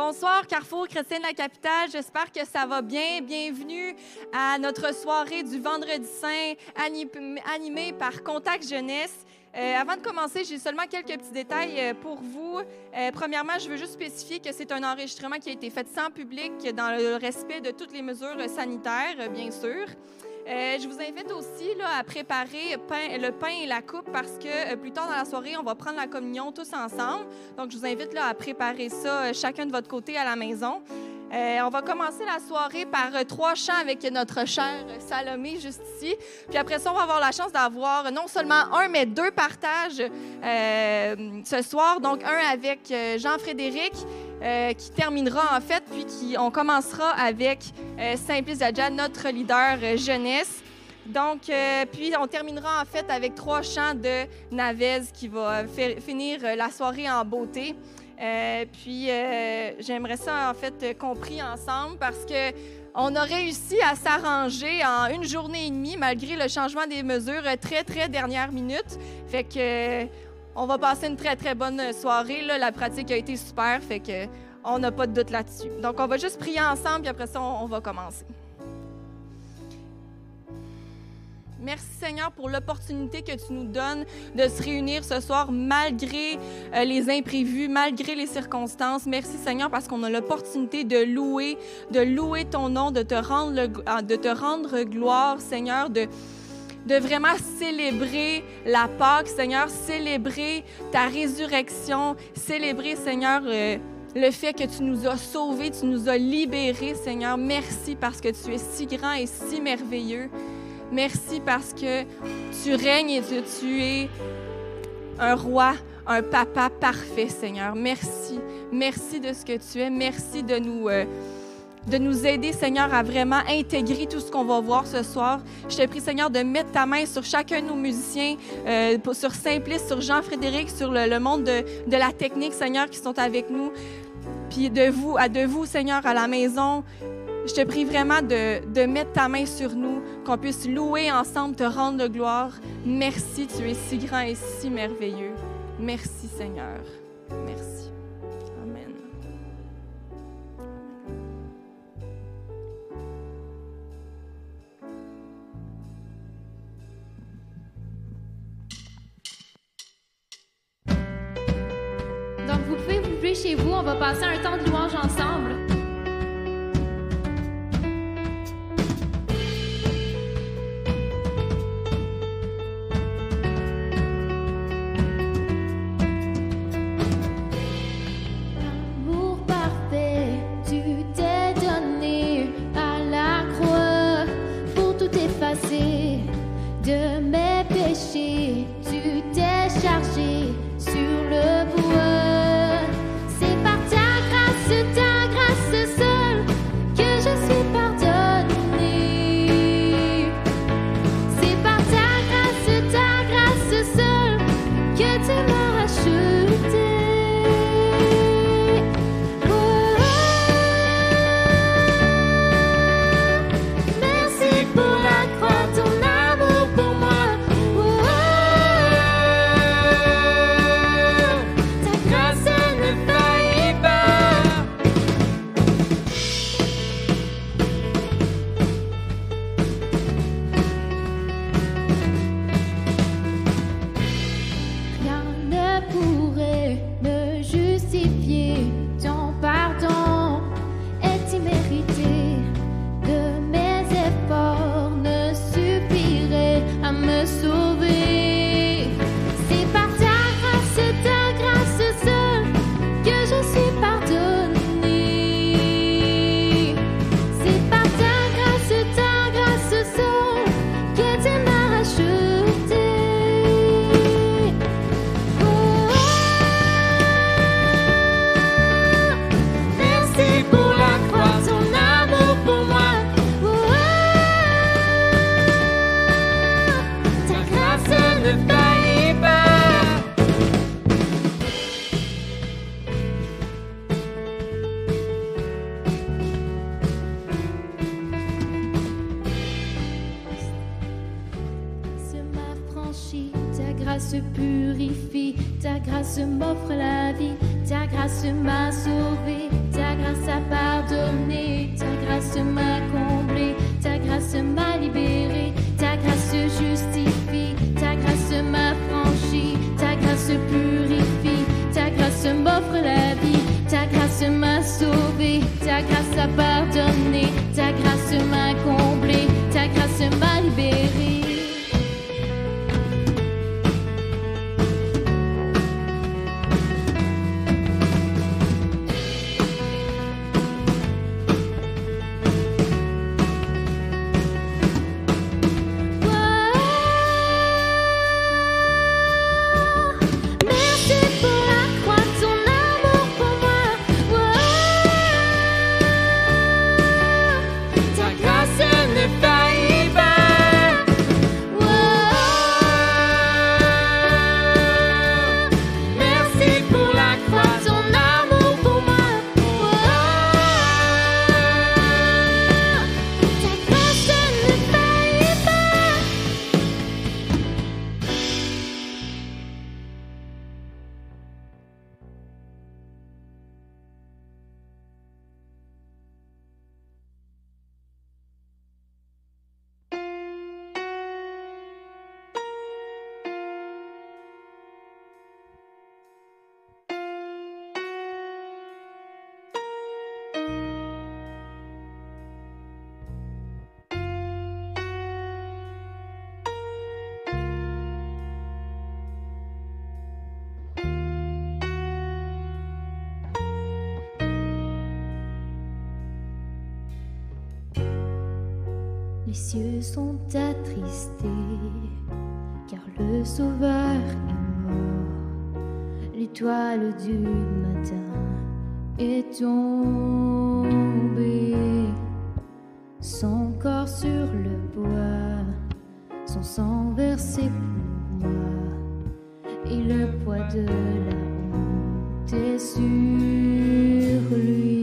Bonsoir, Carrefour Chrétien de la Capitale. J'espère que ça va bien. Bienvenue à notre soirée du Vendredi Saint animée par Contact Jeunesse. Avant de commencer, j'ai seulement quelques petits détails pour vous. Premièrement, je veux juste spécifier que c'est un enregistrement qui a été fait sans public, dans le respect de toutes les mesures sanitaires, bien sûr. Je vous invite aussi à préparer le pain et la coupe parce que plus tard dans la soirée, on va prendre la communion tous ensemble. Donc, je vous invite à préparer ça chacun de votre côté à la maison. On va commencer la soirée par 3 chants avec notre chère Salomé juste ici. Puis après ça, on va avoir la chance d'avoir non seulement un, mais 2 partages ce soir. Donc, un avec Jean-Frédéric qui terminera en fait, puis on commencera avec Simplice Zadja, notre leader jeunesse. Donc, puis on terminera en fait avec 3 chants de Navez qui va finir la soirée en beauté. Puis j'aimerais ça en fait qu'on prie ensemble parce que on a réussi à s'arranger en 1 journée et demie malgré le changement des mesures très dernière minute. Fait que on va passer une très bonne soirée là. La pratique a été super, fait que on n'a pas de doute là-dessus. Donc on va juste prier ensemble puis après ça on va commencer. Merci Seigneur pour l'opportunité que tu nous donnes de se réunir ce soir malgré les imprévus, malgré les circonstances. Merci Seigneur parce qu'on a l'opportunité de louer ton nom, de te rendre gloire Seigneur, de vraiment célébrer la Pâque Seigneur, célébrer ta résurrection, célébrer Seigneur le fait que tu nous as sauvés, tu nous as libérés Seigneur. Merci parce que tu es si grand et si merveilleux. Merci parce que tu règnes et que tu es un roi, un papa parfait, Seigneur. Merci. Merci de ce que tu es. Merci de nous aider, Seigneur, à vraiment intégrer tout ce qu'on va voir ce soir. Je te prie, Seigneur, de mettre ta main sur chacun de nos musiciens, sur Simplice, sur Jean-Frédéric, sur le monde de la technique, Seigneur, qui sont avec nous. Puis de vous, Seigneur, à la maison. Je te prie vraiment de mettre ta main sur nous, qu'on puisse louer ensemble, te rendre de gloire. Merci, tu es si grand et si merveilleux. Merci, Seigneur. Merci. Amen. Donc, vous pouvez vous lever chez vous. On va passer un temps de louange ensemble. De mes péchés, tu t'es chargé sur le bois. C'est par ta grâce seule que je suis pardonnée. C'est par ta grâce seule que tu m'as racheté. Merci pour la croix, ton amour pour moi. Ta grâce ne faillit pas. Rien ne pourrait me justifier. Ton pardon est immérité. De mes efforts ne suffirait à me sauver. C'est par ta grâce seule que je suis pardonnée. C'est par ta grâce seule que tu m'as racheté. Merci pour la croix, ton amour pour moi. Ta grâce ne faillit pas. Ta grâce m'affranchit, ta grâce purifie, ta grâce m'offre la vie, ta grâce m'a sauvé, Ta grâce a pardonné, ta grâce m'a comblé, ta grâce m'a libéré, ta grâce justifie, ta grâce m'a franchi, ta grâce purifie, ta grâce m'offre la vie, ta grâce m'a sauvé, ta grâce a pardonné, ta grâce m'a comblé, ta grâce m'a libéré. Les cieux sont attristés, car le Sauveur est mort. L'étoile du matin est tombée. Son corps sur le bois, son sang versé pour moi, et le poids de la honte est sur lui.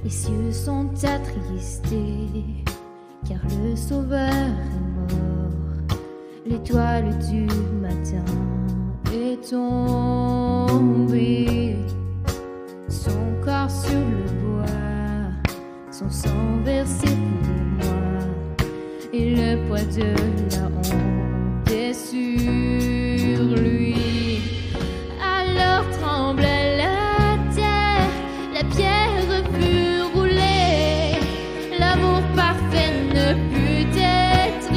Les cieux sont attristés, car le Sauveur est mort. L'étoile du matin est tombée. Son corps sur le bois, son sang versé pour moi, et le poids de la honte est sur lui. Alors tremble la terre, la pierre fut roulée, l'amour parfait ne put être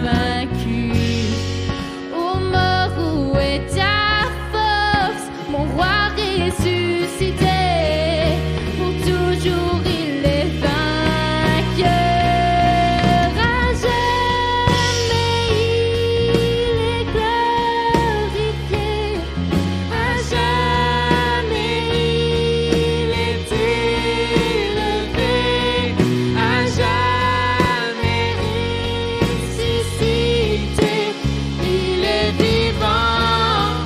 vaincu. Ô mort, où est ta force, mon roi ressuscité? Pour toujours il est vainqueur. À jamais il est glorifié, à jamais il est élevé, à jamais ressuscité. Il est vivant,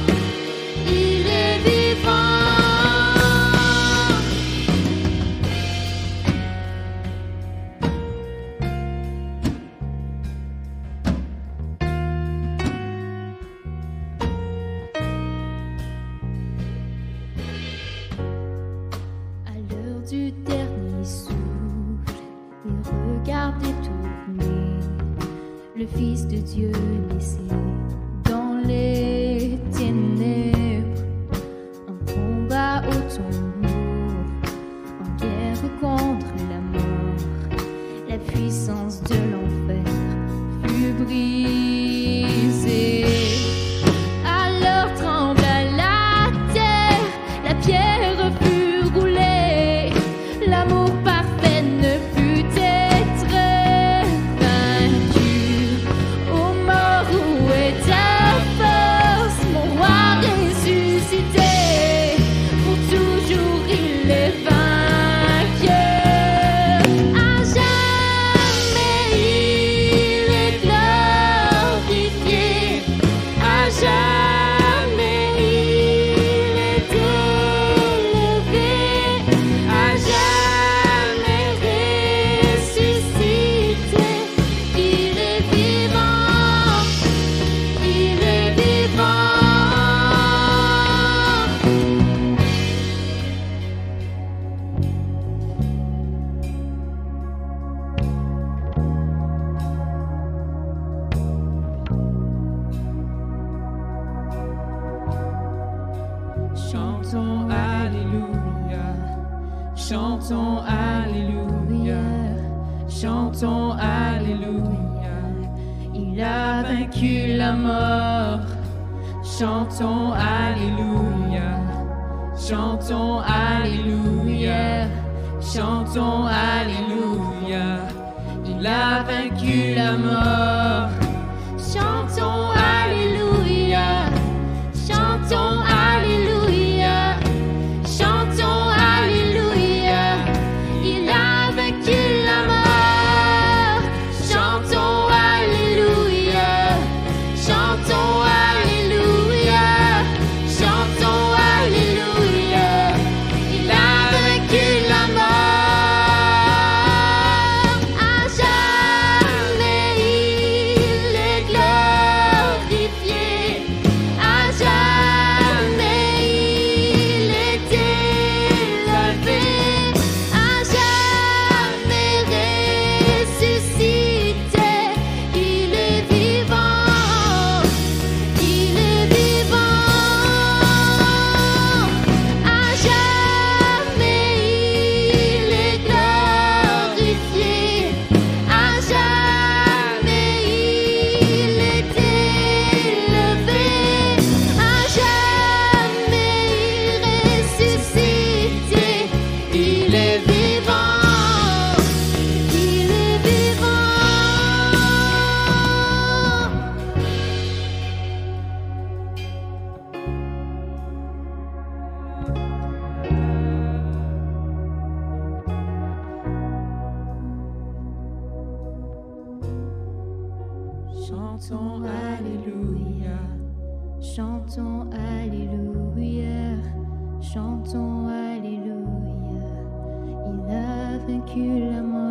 il est vivant. À l'heure du dernier souffle, il regardait tourner le Fils de Dieu laissé dans les ténèbres, en combat au tombeau, en guerre contre la mort. La puissance de l'enfer fut brisée. Alors trembla la terre, la pierre fut roulée, l'amour parfait ne put être vaincu. Ô mort, où est ta force, mon roi ressuscité? Pour toujours il est vainqueur. À jamais il est glorifié. Chantons Alléluia, chantons Alléluia. Il a vaincu la mort. Chantons Alléluia, chantons Alléluia, chantons Alléluia. Il a vaincu la mort. Chantons Alléluia, chantons Alléluia, chantons Alléluia. Il a vaincu la mort. Chantons Alléluia, chantons Alléluia, chantons Alléluia. Il a vaincu la mort. À jamais il est glorifié. À jamais il est élevé. À jamais ressuscité. Il est vivant. Il est vivant. À jamais il est glorifié. À jamais il est élevé. À jamais ressuscité. Il est vivant. Il est vivant. Chantons Alléluia, Chantons Alléluia, chantons Alléluia. Il a vaincu la mort.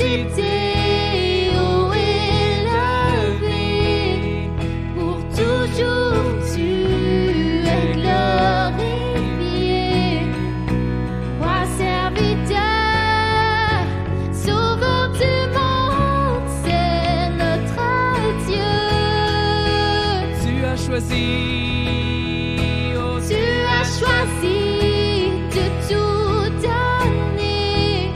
cité haut élevé, pour toujours tu es glorifié. Roi serviteur, sauveur du monde, c'est notre Dieu. Tu as choisi, oh Tu as choisi de tout donner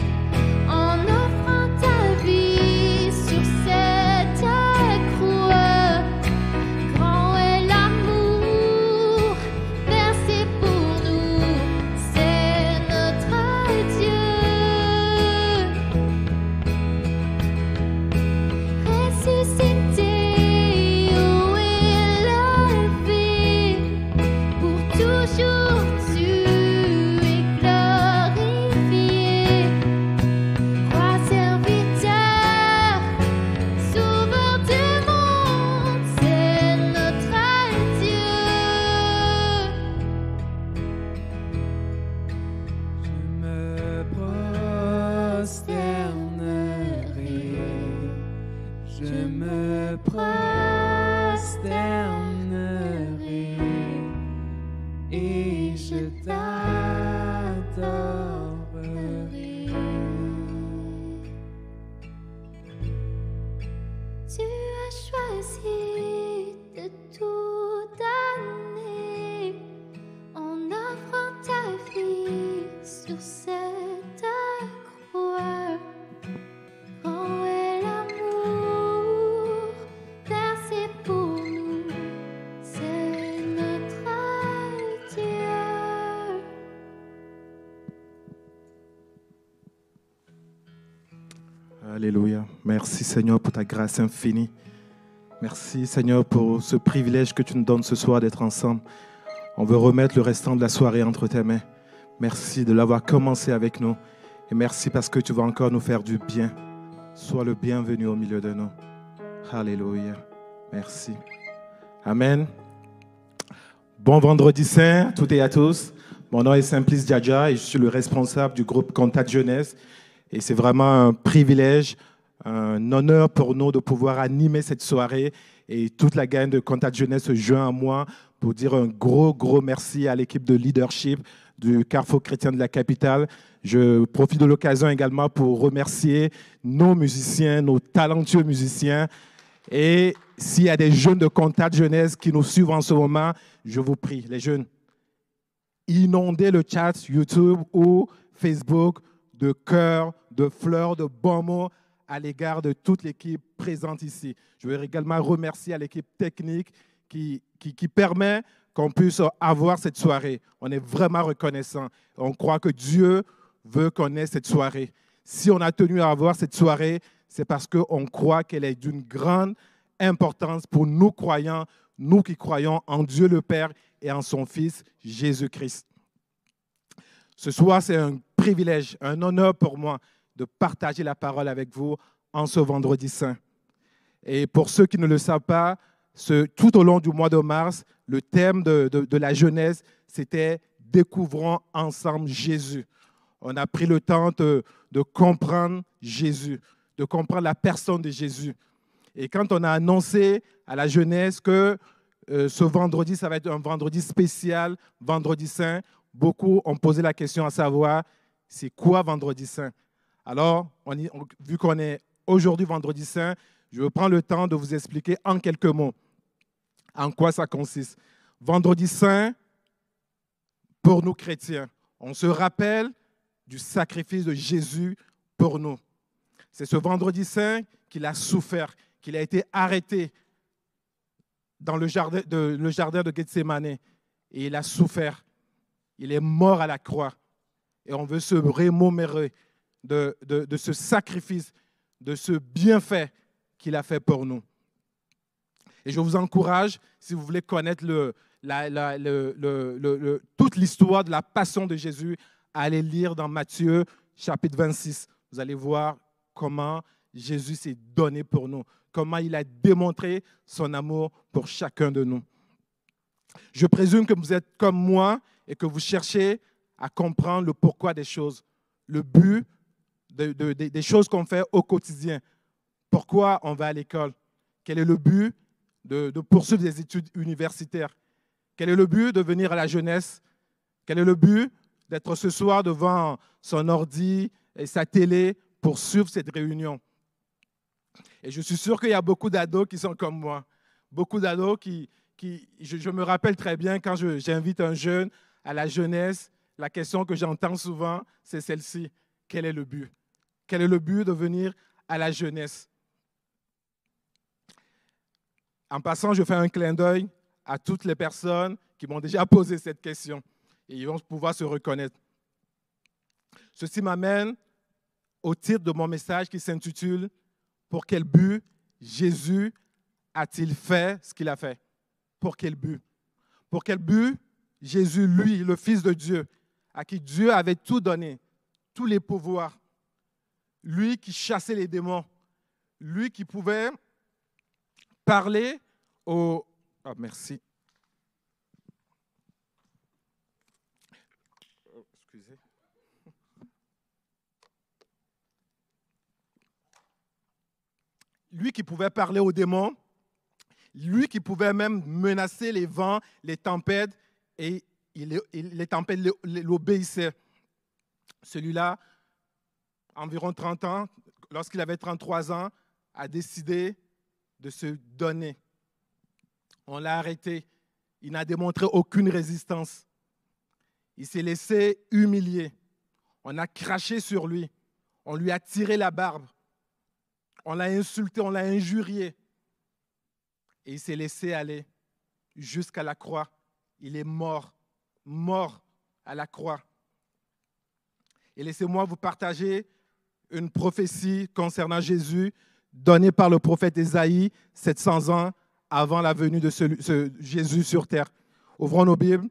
en offrant ta vie sur cette croix. Grand est l'amour versé pour nous, c'est notre Dieu. Ressuscité haut élevé, pour toujours tu es glorifié. Roi serviteur, sauveur du monde, c'est notre Dieu. Je me prosternerai, je me prosternerai et je t'adorerai. Tu as choisi de tout donner en offrant ta vie sur cette croix. Grand est l'amour versé pour nous, c'est notre Dieu. Alléluia. Merci Seigneur pour ta grâce infinie. Merci Seigneur pour ce privilège que tu nous donnes ce soir d'être ensemble. On veut remettre le restant de la soirée entre tes mains. Merci de l'avoir commencé avec nous. Et merci parce que tu vas encore nous faire du bien. Sois le bienvenu au milieu de nous. Alléluia. Merci. Amen. Bon vendredi saint à toutes et à tous. Mon nom est Simplice Djadja et je suis le responsable du groupe Contact Jeunesse. Et c'est vraiment un privilège, un honneur pour nous de pouvoir animer cette soirée. Et toute la gang de Contact Jeunesse se joint à moi pour dire un gros merci à l'équipe de leadership du Carrefour chrétien de la capitale. Je profite de l'occasion également pour remercier nos musiciens, nos talentueux musiciens. Et s'il y a des jeunes de Contact Jeunesse qui nous suivent en ce moment, je vous prie, les jeunes, inondez le chat YouTube ou Facebook de cœurs, de fleurs, de bons mots à l'égard de toute l'équipe présente ici. Je veux également remercier à l'équipe technique qui permet qu'on puisse avoir cette soirée. On est vraiment reconnaissant. On croit que Dieu veut qu'on ait cette soirée. Si on a tenu à avoir cette soirée, c'est parce qu'on croit qu'elle est d'une grande importance pour nous croyants, nous qui croyons en Dieu le Père et en son Fils Jésus-Christ. Ce soir, c'est un privilège, un honneur pour moi de partager la parole avec vous en ce vendredi saint. Et pour ceux qui ne le savent pas, tout au long du mois de mars, le thème de la jeunesse, c'était « Découvrons ensemble Jésus ». On a pris le temps de comprendre Jésus, de comprendre la personne de Jésus. Et quand on a annoncé à la jeunesse que ce vendredi, ça va être un vendredi spécial, vendredi saint, beaucoup ont posé la question à savoir, c'est quoi vendredi saint? Alors, vu qu'on est aujourd'hui vendredi saint, je vais prendre le temps de vous expliquer en quelques mots en quoi ça consiste. Vendredi saint, pour nous chrétiens, on se rappelle du sacrifice de Jésus pour nous. C'est ce vendredi saint qu'il a souffert, qu'il a été arrêté dans le jardin de Gethsémane. Et il a souffert. Il est mort à la croix. Et on veut se remémorer de ce sacrifice, de ce bienfait qu'il a fait pour nous. Et je vous encourage, si vous voulez connaître toute l'histoire de la passion de Jésus, à aller lire dans Matthieu, chapitre 26. Vous allez voir comment Jésus s'est donné pour nous, comment il a démontré son amour pour chacun de nous. Je présume que vous êtes comme moi et que vous cherchez à comprendre le pourquoi des choses, le but des choses qu'on fait au quotidien. Pourquoi on va à l'école? Quel est le but de poursuivre des études universitaires? Quel est le but de venir à la jeunesse? Quel est le but d'être ce soir devant son ordi et sa télé pour suivre cette réunion? Et je suis sûr qu'il y a beaucoup d'ados qui sont comme moi. Beaucoup d'ados je me rappelle très bien quand j'invite un jeune à la jeunesse, la question que j'entends souvent, c'est celle-ci. Quel est le but? Quel est le but de venir à la jeunesse? En passant, je fais un clin d'œil à toutes les personnes qui m'ont déjà posé cette question et ils vont pouvoir se reconnaître. Ceci m'amène au titre de mon message qui s'intitule « Pour quel but Jésus a-t-il fait ce qu'il a fait ?» Pour quel but? Pour quel but Jésus, lui, le Fils de Dieu, à qui Dieu avait tout donné, tous les pouvoirs, lui qui chassait les démons, lui qui pouvait parler aux... Oh, merci. Excusez. Lui qui pouvait parler aux démons, lui qui pouvait même menacer les vents, les tempêtes, et les tempêtes l'obéissaient. Celui-là, environ 30 ans, lorsqu'il avait 33 ans, a décidé de se donner. On l'a arrêté. Il n'a démontré aucune résistance. Il s'est laissé humilier. On a craché sur lui. On lui a tiré la barbe. On l'a insulté, on l'a injurié. Et il s'est laissé aller jusqu'à la croix. Il est mort à la croix. Et laissez-moi vous partager une prophétie concernant Jésus donnée par le prophète Ésaïe 700 ans avant la venue de Jésus sur terre. Ouvrons nos Bibles.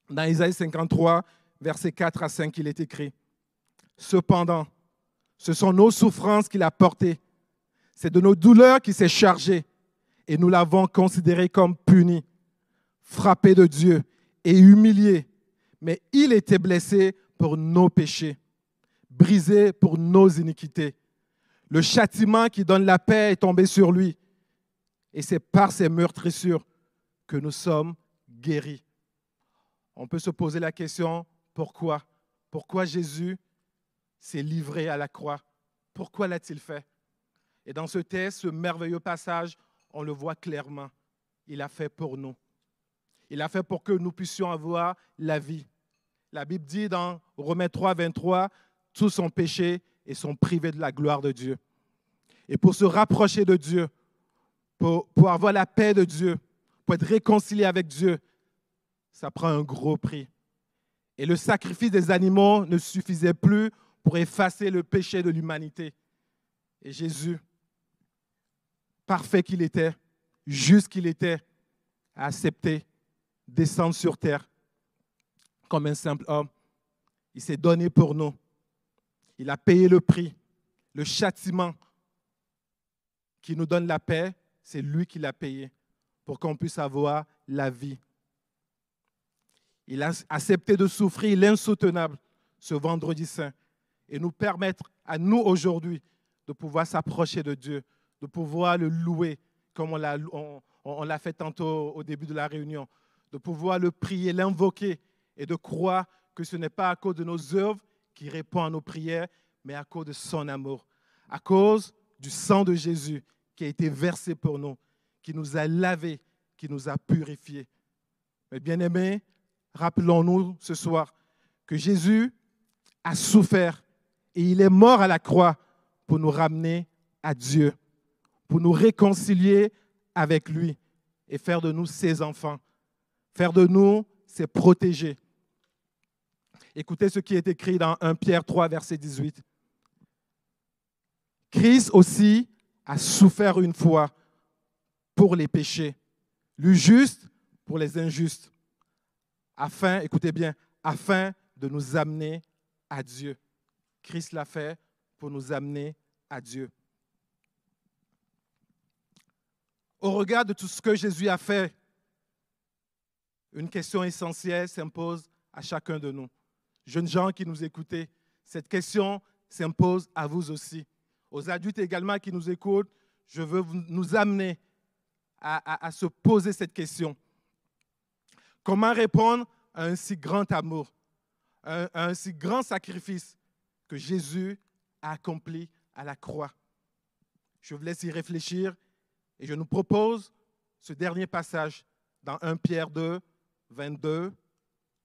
Dans Ésaïe 53, versets 4 à 5, il est écrit « Cependant, ce sont nos souffrances qu'il a portées. C'est de nos douleurs qu'il s'est chargé. Et nous l'avons considéré comme puni, frappé de Dieu et humilié. Mais il était blessé pour nos péchés, brisé pour nos iniquités. Le châtiment qui donne la paix est tombé sur lui. Et c'est par ses meurtrissures que nous sommes guéris. » On peut se poser la question, pourquoi? Pourquoi Jésus s'est livré à la croix? Pourquoi l'a-t-il fait? Et dans ce texte, ce merveilleux passage, on le voit clairement. Il a fait pour nous. Il a fait pour que nous puissions avoir la vie. La Bible dit dans Romains 3, 23, « Tous ont péché et sont privés de la gloire de Dieu. » Et pour se rapprocher de Dieu, pour avoir la paix de Dieu, pour être réconcilié avec Dieu, ça prend un gros prix. Et le sacrifice des animaux ne suffisait plus pour effacer le péché de l'humanité. Et Jésus, parfait qu'il était, juste qu'il était, a accepté descendre sur terre comme un simple homme. Il s'est donné pour nous. Il a payé le prix, le châtiment qui nous donne la paix, c'est lui qui l'a payé pour qu'on puisse avoir la vie. Il a accepté de souffrir l'insoutenable ce vendredi saint et nous permettre à nous aujourd'hui de pouvoir s'approcher de Dieu, de pouvoir le louer comme on l'a fait tantôt au début de la réunion, de pouvoir le prier, l'invoquer et de croire que ce n'est pas à cause de nos œuvres qui répond à nos prières, mais à cause de son amour, à cause du sang de Jésus qui a été versé pour nous, qui nous a lavés, qui nous a purifiés. Mais bien-aimés, rappelons-nous ce soir que Jésus a souffert et il est mort à la croix pour nous ramener à Dieu, pour nous réconcilier avec lui et faire de nous ses enfants, faire de nous ses protégés. Écoutez ce qui est écrit dans 1 Pierre 3, verset 18. Christ aussi a souffert une fois pour les péchés, le juste pour les injustes, afin, écoutez bien, afin de nous amener à Dieu. Christ l'a fait pour nous amener à Dieu. Au regard de tout ce que Jésus a fait, une question essentielle s'impose à chacun de nous. Jeunes gens qui nous écoutez, cette question s'impose à vous aussi. Aux adultes également qui nous écoutent, je veux nous amener à se poser cette question. Comment répondre à un si grand amour, à un si grand sacrifice que Jésus a accompli à la croix? Je vous laisse y réfléchir et je nous propose ce dernier passage dans 1 Pierre 2, 22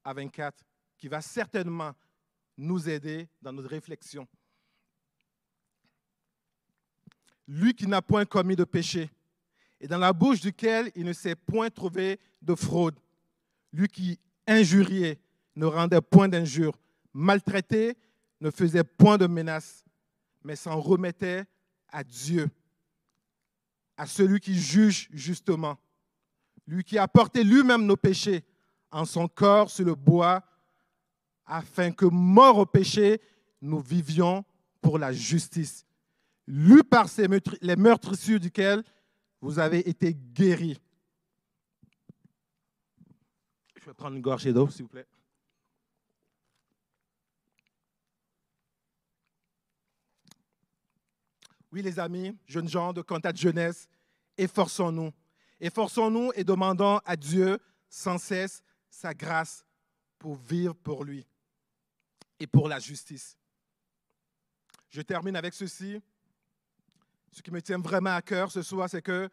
à 24, qui va certainement nous aider dans notre réflexion. Lui qui n'a point commis de péché, et dans la bouche duquel il ne s'est point trouvé de fraude. Lui qui injuriait ne rendait point d'injure, maltraité ne faisait point de menaces, mais s'en remettait à Dieu, à celui qui juge justement. Lui qui a porté lui-même nos péchés en son corps sur le bois, afin que, morts au péché, nous vivions pour la justice. Lui par les meurtrissures duquel vous avez été guéris. Je vais prendre une gorgée d'eau, s'il vous plaît. Oui, les amis, jeunes gens de Contact Jeunesse, efforçons-nous. Efforçons-nous et demandons à Dieu sans cesse sa grâce pour vivre pour lui et pour la justice. Je termine avec ceci. Ce qui me tient vraiment à cœur ce soir, c'est que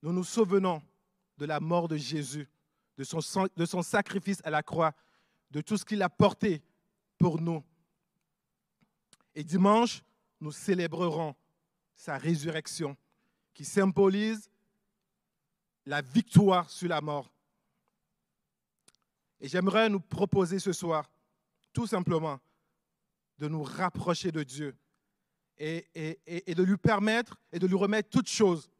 nous nous souvenons de la mort de Jésus, de son sacrifice à la croix, de tout ce qu'il a porté pour nous. Et dimanche, nous célébrerons sa résurrection qui symbolise la victoire sur la mort. Et j'aimerais nous proposer ce soir, tout simplement, de nous rapprocher de Dieu et de lui permettre et de lui remettre toutes choses,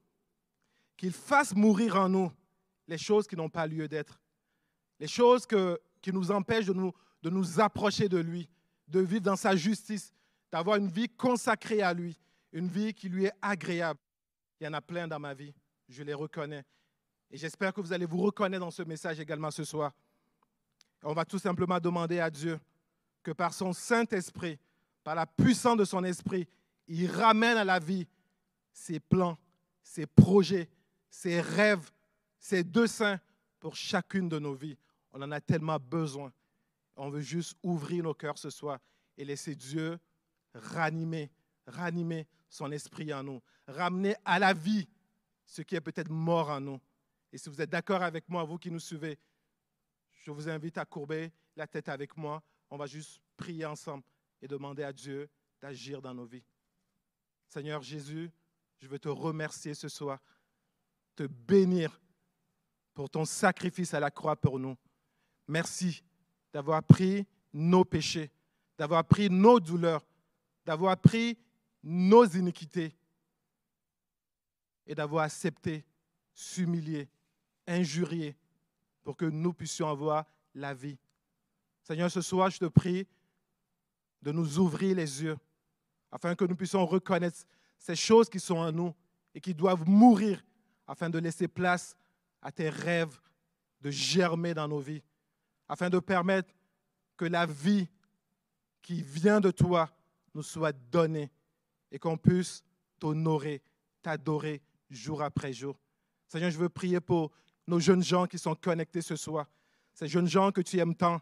qu'il fasse mourir en nous les choses qui n'ont pas lieu d'être, les choses qui nous empêchent de nous approcher de lui, de vivre dans sa justice, d'avoir une vie consacrée à lui, une vie qui lui est agréable. Il y en a plein dans ma vie, je les reconnais. Et j'espère que vous allez vous reconnaître dans ce message également ce soir. On va tout simplement demander à Dieu que par son Saint-Esprit, par la puissance de son Esprit, il ramène à la vie ses plans, ses projets, ses rêves, ses desseins pour chacune de nos vies. On en a tellement besoin. On veut juste ouvrir nos cœurs ce soir et laisser Dieu ranimer son esprit en nous, ramener à la vie ce qui est peut-être mort en nous. Et si vous êtes d'accord avec moi, vous qui nous suivez, je vous invite à courber la tête avec moi. On va juste prier ensemble et demander à Dieu d'agir dans nos vies. Seigneur Jésus, je veux te remercier ce soir, te bénir pour ton sacrifice à la croix pour nous. Merci d'avoir pris nos péchés, d'avoir pris nos douleurs, d'avoir pris nos iniquités et d'avoir accepté, s'humilier, injurier pour que nous puissions avoir la vie. Seigneur, ce soir, je te prie de nous ouvrir les yeux afin que nous puissions reconnaître ces choses qui sont en nous et qui doivent mourir afin de laisser place à tes rêves de germer dans nos vies, afin de permettre que la vie qui vient de toi nous soit donnée et qu'on puisse t'honorer, t'adorer jour après jour. Seigneur, je veux prier pour nos jeunes gens qui sont connectés ce soir, ces jeunes gens que tu aimes tant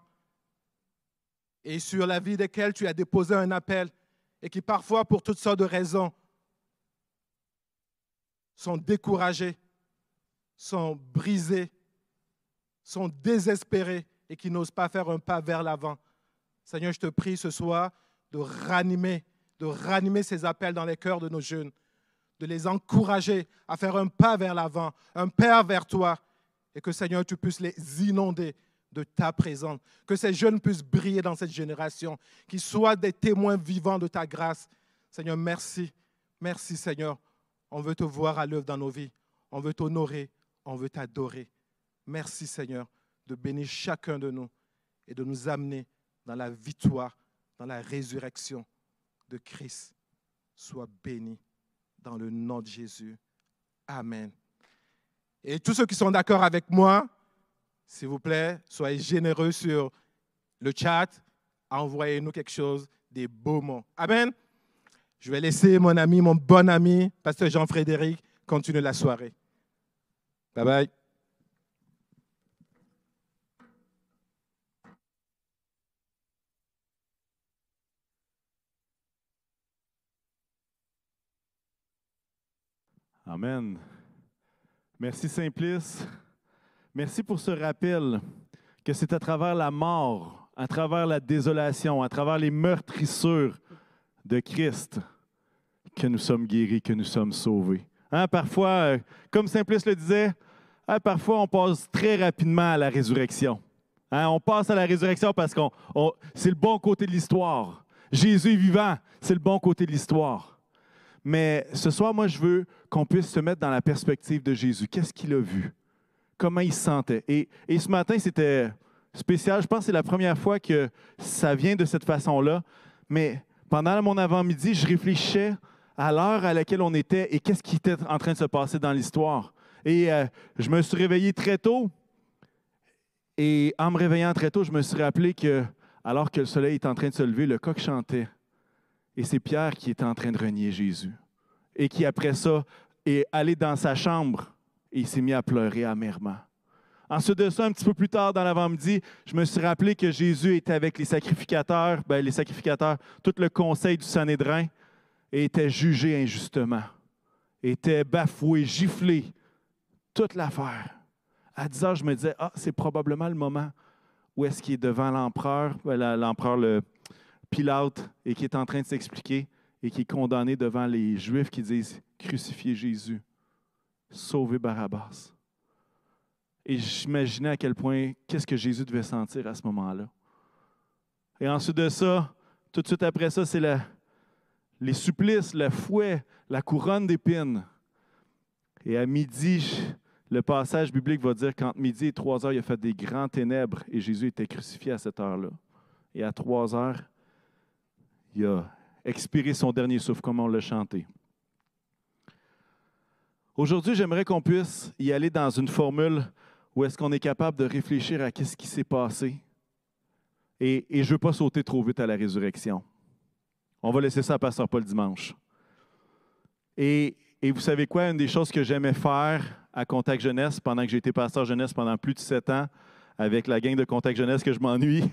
et sur la vie desquels tu as déposé un appel et qui parfois, pour toutes sortes de raisons, sont découragés, sont brisés, sont désespérés et qui n'osent pas faire un pas vers l'avant. Seigneur, je te prie ce soir de ranimer ces appels dans les cœurs de nos jeunes, de les encourager à faire un pas vers l'avant, un pas vers toi, et que, Seigneur, tu puisses les inonder de ta présence, que ces jeunes puissent briller dans cette génération, qu'ils soient des témoins vivants de ta grâce. Seigneur, merci. Merci, Seigneur. On veut te voir à l'œuvre dans nos vies. On veut t'honorer. On veut t'adorer. Merci, Seigneur, de bénir chacun de nous et de nous amener dans la victoire, dans la résurrection de Christ. Sois béni dans le nom de Jésus. Amen. Et tous ceux qui sont d'accord avec moi, s'il vous plaît, soyez généreux sur le chat. Envoyez-nous quelque chose des beaux mots. Amen. Je vais laisser mon ami, mon bon ami, pasteur Jean-Frédéric, continuer la soirée. Bye bye. Amen. Merci Simplice. Merci pour ce rappel que c'est à travers la mort, à travers la désolation, à travers les meurtrissures de Christ que nous sommes guéris, que nous sommes sauvés. Hein, parfois, comme Simplice le disait, parfois on passe très rapidement à la résurrection. Hein, on passe à la résurrection parce que c'est le bon côté de l'histoire. Jésus est vivant, c'est le bon côté de l'histoire. Mais ce soir, moi, je veux qu'on puisse se mettre dans la perspective de Jésus. Qu'est-ce qu'il a vu? Comment il se sentait? Et ce matin, c'était spécial. Je pense que c'est la première fois que ça vient de cette façon-là. Mais pendant mon avant-midi, je réfléchissais à l'heure à laquelle on était et qu'est-ce qui était en train de se passer dans l'histoire. Et je me suis réveillé très tôt. Et en me réveillant très tôt, je me suis rappelé que, alors que le soleil est en train de se lever, le coq chantait. Et c'est Pierre qui était en train de renier Jésus. Et qui, après ça, est allé dans sa chambre et il s'est mis à pleurer amèrement. Ensuite de ça, un petit peu plus tard dans l'avant-midi, je me suis rappelé que Jésus était avec les sacrificateurs, tout le conseil du Sanhédrin, et était jugé injustement, était bafoué, giflé, toute l'affaire. À 10 heures, je me disais, c'est probablement le moment où est-ce qu'il est devant l'empereur, le Pilate, et qui est en train de s'expliquer et qui est condamné devant les Juifs qui disent « Crucifiez Jésus, sauvez Barabbas ». Et j'imaginais à quel point, qu'est-ce que Jésus devait sentir à ce moment-là. Et ensuite de ça, tout de suite après ça, c'est les supplices, le fouet, la couronne d'épines. Et à midi, le passage biblique va dire qu'entre midi et 3 heures, il a fait des grands ténèbres et Jésus était crucifié à cette heure-là. Et à 3 heures, il a expiré son dernier souffle, comme on l'a chanté. Aujourd'hui, j'aimerais qu'on puisse y aller dans une formule où est-ce qu'on est capable de réfléchir à ce qui s'est passé. Et je ne veux pas sauter trop vite à la résurrection. On va laisser ça à Pasteur Paul dimanche. Et vous savez quoi? Une des choses que j'aimais faire à Contact Jeunesse, pendant que j'ai été pasteur jeunesse pendant plus de 7 ans, avec la gang de Contact Jeunesse que je m'ennuie,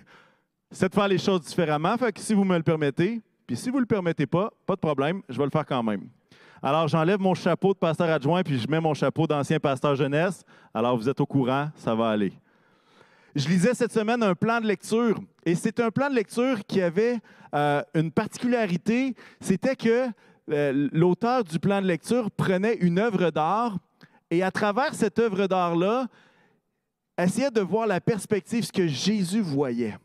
c'est de faire les choses différemment. Fait que si vous me le permettez, puis si vous ne le permettez pas de problème, je vais le faire quand même. Alors, j'enlève mon chapeau de pasteur adjoint, puis je mets mon chapeau d'ancien pasteur jeunesse. Alors, vous êtes au courant, ça va aller. Je lisais cette semaine un plan de lecture, et c'est un plan de lecture qui avait une particularité, c'était que l'auteur du plan de lecture prenait une œuvre d'art, et à travers cette œuvre d'art-là, essayait de voir la perspective, ce que Jésus voyait.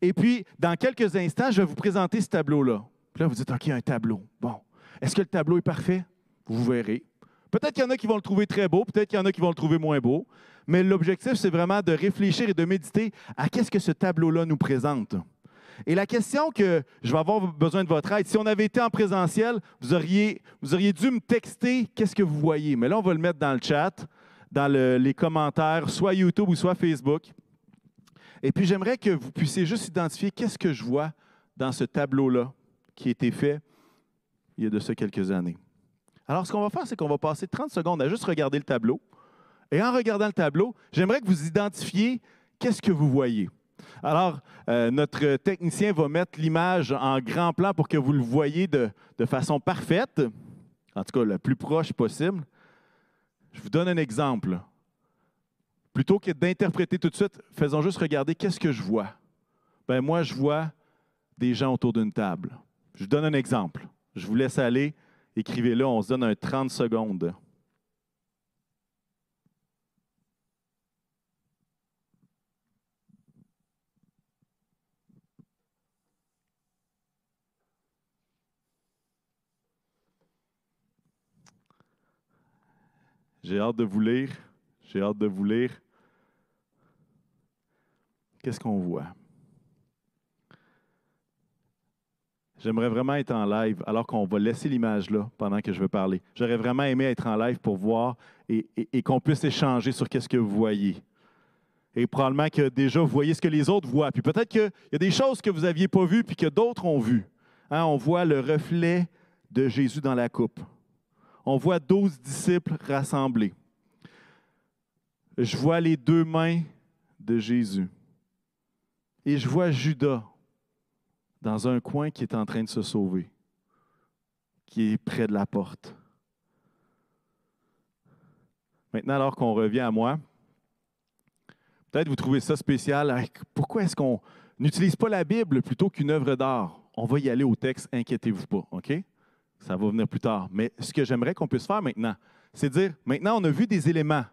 Et puis, dans quelques instants, je vais vous présenter ce tableau-là. Puis là, vous dites, OK, un tableau. Bon. Est-ce que le tableau est parfait? Vous verrez. Peut-être qu'il y en a qui vont le trouver très beau, peut-être qu'il y en a qui vont le trouver moins beau. Mais l'objectif, c'est vraiment de réfléchir et de méditer à qu'est-ce que ce tableau-là nous présente. Et la question que je vais avoir besoin de votre aide, si on avait été en présentiel, vous auriez dû me texter qu'est-ce que vous voyez. Mais là, on va le mettre dans le chat, dans les commentaires, soit YouTube ou soit Facebook. Et puis, j'aimerais que vous puissiez juste identifier qu'est-ce que je vois dans ce tableau-là qui a été fait il y a de ça quelques années. Alors, ce qu'on va faire, c'est qu'on va passer 30 secondes à juste regarder le tableau. Et en regardant le tableau, j'aimerais que vous identifiez qu'est-ce que vous voyez. Alors, notre technicien va mettre l'image en grand plan pour que vous le voyez de façon parfaite, en tout cas la plus proche possible. Je vous donne un exemple. Plutôt que d'interpréter tout de suite, faisons juste regarder qu'est-ce que je vois. Bien, moi, je vois des gens autour d'une table. Je vous donne un exemple. Je vous laisse aller. Écrivez-le. On se donne un 30 secondes. J'ai hâte de vous lire. J'ai hâte de vous lire. Qu'est-ce qu'on voit? J'aimerais vraiment être en live, alors qu'on va laisser l'image là pendant que je vais parler. J'aurais vraiment aimé être en live pour voir et qu'on puisse échanger sur qu'est-ce que vous voyez. Et probablement que déjà, vous voyez ce que les autres voient. Puis peut-être qu'il y a des choses que vous n'aviez pas vues puis que d'autres ont vues. Hein, on voit le reflet de Jésus dans la coupe. On voit 12 disciples rassemblés. Je vois les 2 mains de Jésus. Et je vois Judas dans un coin qui est en train de se sauver, qui est près de la porte. Maintenant, alors qu'on revient à moi, peut-être vous trouvez ça spécial. Pourquoi est-ce qu'on n'utilise pas la Bible plutôt qu'une œuvre d'art? On va y aller au texte, inquiétez-vous pas, OK? Ça va venir plus tard. Mais ce que j'aimerais qu'on puisse faire maintenant, c'est dire, maintenant, on a vu des éléments.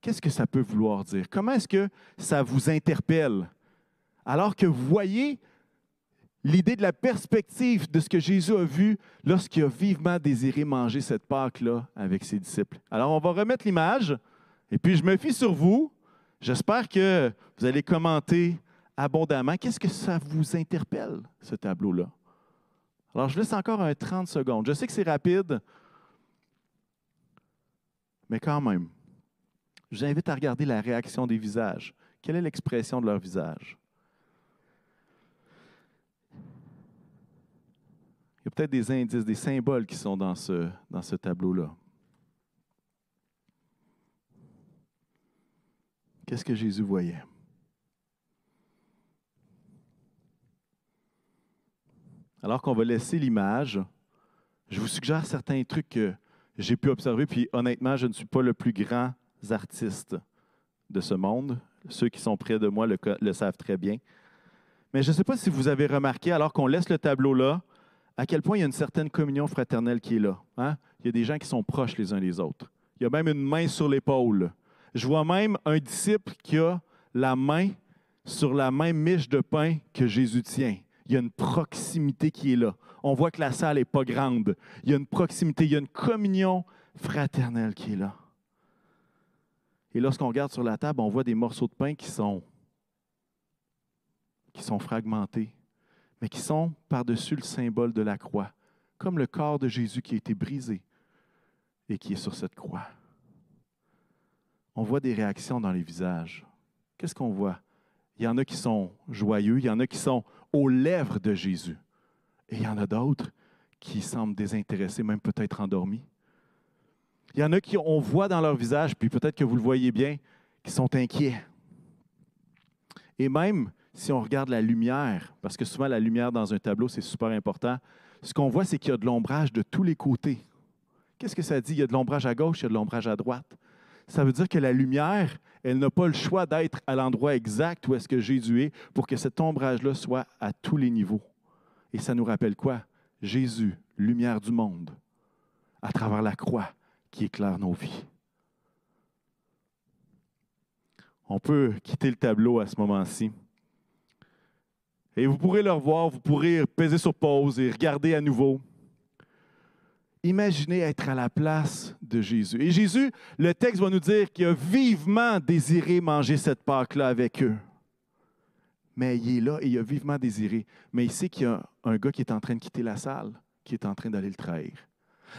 Qu'est-ce que ça peut vouloir dire? Comment est-ce que ça vous interpelle? Alors que vous voyez l'idée de la perspective de ce que Jésus a vu lorsqu'il a vivement désiré manger cette Pâque-là avec ses disciples. Alors, on va remettre l'image, et puis je me fie sur vous. J'espère que vous allez commenter abondamment. Qu'est-ce que ça vous interpelle, ce tableau-là? Alors, je laisse encore un 30 secondes. Je sais que c'est rapide, mais quand même, je vous invite à regarder la réaction des visages. Quelle est l'expression de leur visage? Il y a peut-être des indices, des symboles qui sont dans ce tableau-là. Qu'est-ce que Jésus voyait? Alors qu'on va laisser l'image, je vous suggère certains trucs que j'ai pu observer, puis honnêtement, je ne suis pas le plus grand artiste de ce monde. Ceux qui sont près de moi le savent très bien. Mais je ne sais pas si vous avez remarqué, alors qu'on laisse le tableau là, à quel point il y a une certaine communion fraternelle qui est là. Hein? Il y a des gens qui sont proches les uns des autres. Il y a même une main sur l'épaule. Je vois même un disciple qui a la main sur la même miche de pain que Jésus tient. Il y a une proximité qui est là. On voit que la salle n'est pas grande. Il y a une proximité, il y a une communion fraternelle qui est là. Et lorsqu'on regarde sur la table, on voit des morceaux de pain qui sont fragmentés, mais qui sont par-dessus le symbole de la croix, comme le corps de Jésus qui a été brisé et qui est sur cette croix. On voit des réactions dans les visages. Qu'est-ce qu'on voit? Il y en a qui sont joyeux, il y en a qui sont aux lèvres de Jésus. Et il y en a d'autres qui semblent désintéressés, même peut-être endormis. Il y en a qui, on voit dans leur visage, puis peut-être que vous le voyez bien, qui sont inquiets. Et même si on regarde la lumière, parce que souvent la lumière dans un tableau, c'est super important, ce qu'on voit, c'est qu'il y a de l'ombrage de tous les côtés. Qu'est-ce que ça dit? Il y a de l'ombrage à gauche, il y a de l'ombrage à droite. Ça veut dire que la lumière, elle n'a pas le choix d'être à l'endroit exact où est-ce que Jésus est pour que cet ombrage-là soit à tous les niveaux. Et ça nous rappelle quoi? Jésus, lumière du monde, à travers la croix qui éclaire nos vies. On peut quitter le tableau à ce moment-ci. Et vous pourrez le revoir, vous pourrez peser sur pause et regarder à nouveau. Imaginez être à la place de Jésus. Et Jésus, le texte va nous dire qu'il a vivement désiré manger cette Pâque-là avec eux. Mais il est là et il a vivement désiré. Mais il sait qu'il y a un gars qui est en train de quitter la salle, qui est en train d'aller le trahir.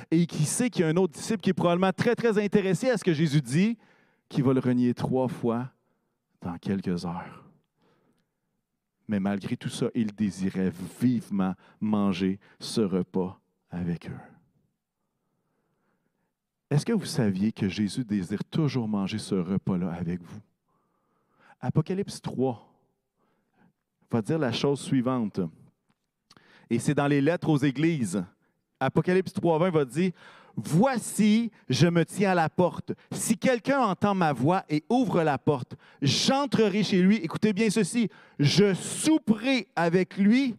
Et qui sait qu'il y a un autre disciple qui est probablement très, très intéressé à ce que Jésus dit, qui va le renier 3 fois dans quelques heures. Mais malgré tout ça, il désirait vivement manger ce repas avec eux. Est-ce que vous saviez que Jésus désire toujours manger ce repas-là avec vous? Apocalypse 3 va dire la chose suivante. Et c'est dans les lettres aux églises. Apocalypse 3:20 va dire « Voici, je me tiens à la porte. Si quelqu'un entend ma voix et ouvre la porte, j'entrerai chez lui. » Écoutez bien ceci. « Je souperai avec lui